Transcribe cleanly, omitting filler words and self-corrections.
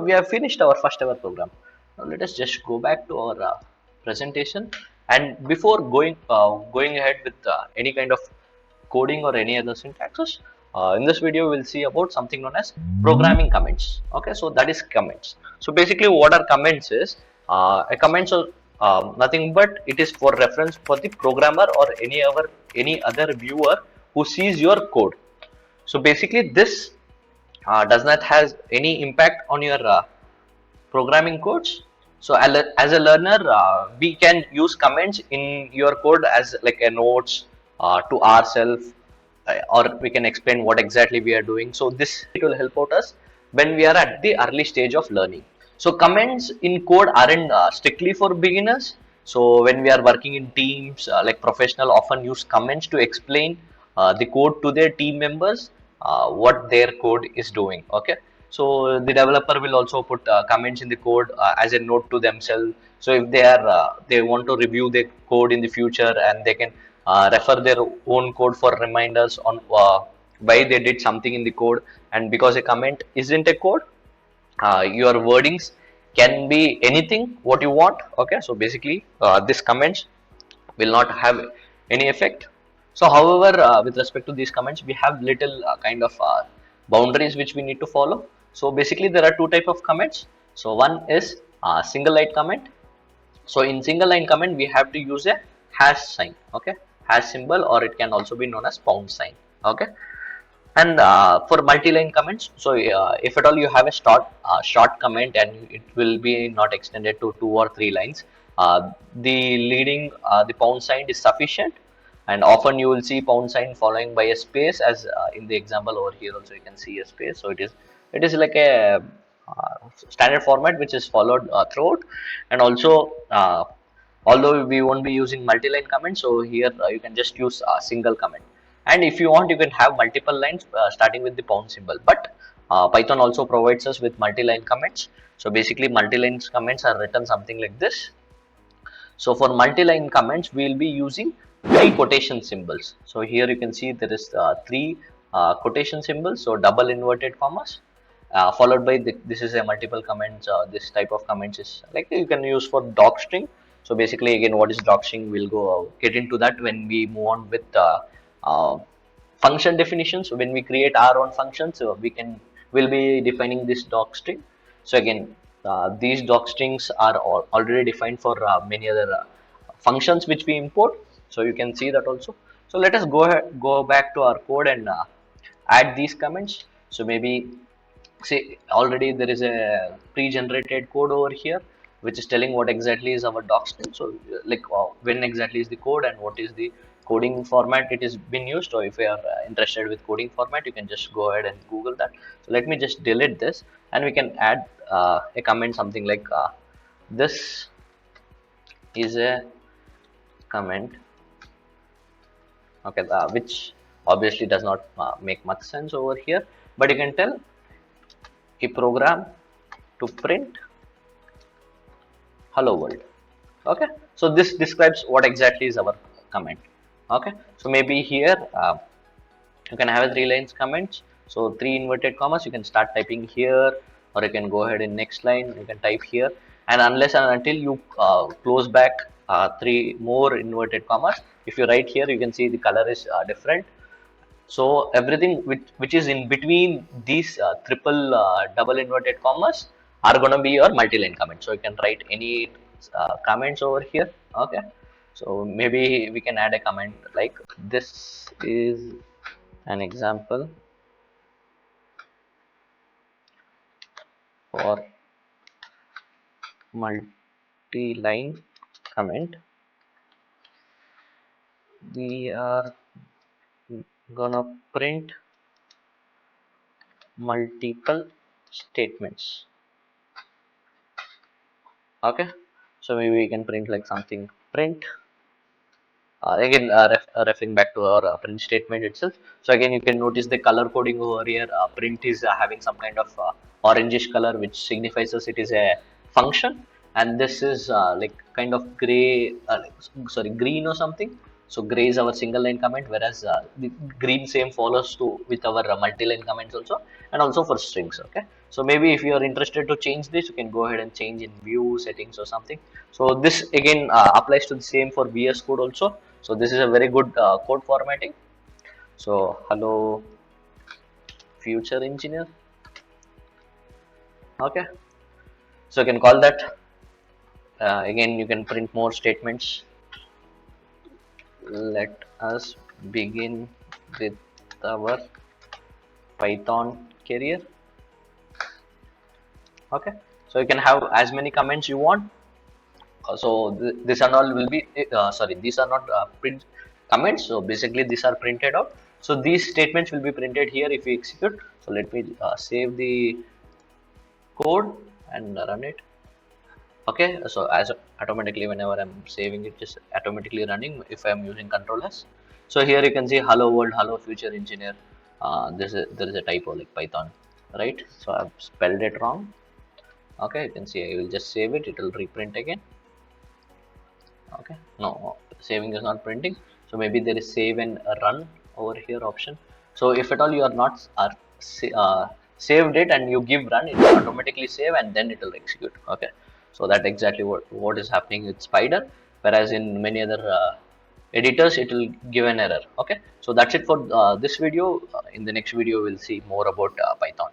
we have finished our first ever program. Now let us just go back to our presentation. And before going ahead with any kind of coding or any other syntaxes, in this video we'll see about something known as programming comments. Okay, so that is comments. So basically, what are comments is a comments are nothing but it is for reference for the programmer or any other viewer who sees your code. So basically, this does not has any impact on your programming codes. So as a learner, we can use comments in your code as like a notes to ourselves, or we can explain what exactly we are doing. So this it will help out us when we are at the early stage of learning. So comments in code aren't strictly for beginners. So when we are working in teams, like professional often use comments to explain the code to their team members, what their code is doing. Okay, so the developer will also put comments in the code as a note to themselves. So if they want to review their code in the future, and they can refer their own code for reminders on why they did something in the code. And because a comment isn't a code, your wordings can be anything what you want. Okay, so basically this comments will not have any effect. So however, with respect to these comments, we have little kind of boundaries which we need to follow. So basically there are two type of comments. So one is single line comment. So in single line comment we have to use a hash sign. Okay, hash symbol, or it can also be known as pound sign. Okay, and for multi-line comments, so if at all you have a short comment and it will be not extended to 2 or 3 lines, the leading the pound sign is sufficient. And often you will see pound sign following by a space, as in the example over here also you can see a space. So it is like a standard format which is followed throughout. And also although we won't be using multi-line comments, so here you can just use a single comment. And if you want, you can have multiple lines starting with the pound symbol. But Python also provides us with multi-line comments. So basically multi-line comments are written something like this. So for multi-line comments, we will be using 3 quotation symbols. So here you can see there is 3 quotation symbols. So double inverted commas, followed by this is a multiple comments. This type of comments is like you can use for docstring. So basically, again, what is docstring? We'll go get into that when we move on with uh, function definitions. So when we create our own functions, so we'll be defining this docstring. So again, these docstrings are already defined for many other functions which we import. So you can see that also. So let us go back to our code and add these comments. So maybe see, already there is a pre-generated code over here which is telling what exactly is our docstring. So like when exactly is the code and what is the coding format it is been used. So if you are interested with coding format, you can just go ahead and Google that. So let me just delete this, and we can add a comment something like this is a comment. Okay, which obviously does not make much sense over here, but you can tell a program to print hello world. Okay, so this describes what exactly is our comment. Okay, so maybe here you can have a 3 lines comments. So 3 inverted commas, you can start typing here, or you can go ahead in next line, you can type here. And unless and until you close back 3 more inverted commas, if you write here, you can see the color is different. So everything which is in between these triple double inverted commas are going to be your multi-line comment. So you can write any comments over here. Okay, so maybe we can add a comment like this is an example for multi-line comment. We are gonna print multiple statements. Okay, so maybe we can print like something print again referring back to our print statement itself. So again, you can notice the color coding over here. Print is having some kind of orangish color which signifies us it is a function, and this is like kind of gray sorry, green or something. So gray is our single line comment, whereas the green same follows to with our multi-line comments also, and also for strings. Okay, So maybe if you are interested to change this, you can go ahead and change in view settings or something. So this again applies to the same for VS Code also. So this is a very good code formatting. So hello future engineer. Okay, so you can call that. Again, you can print more statements. Let us begin with our Python career. Okay, so you can have as many comments you want. So this and all will be sorry, these are not print comments. So basically these are printed out. So these statements will be printed here if we execute. So let me save the code and run it. Okay, so as automatically whenever I'm saving it, just automatically running if I'm using control s. So here you can see hello world, hello future engineer. There is a typo like Python, right? So I've spelled it wrong. Okay, you can see I will just save it, it will reprint again. Okay, no, saving is not printing. So maybe there is save and run over here option. So if at all you are not saved it and you give run, it will automatically save and then it will execute. Okay, so that exactly what is happening with Spider, whereas in many other editors it will give an error. Okay, so that's it for this video. In the next video we'll see more about Python.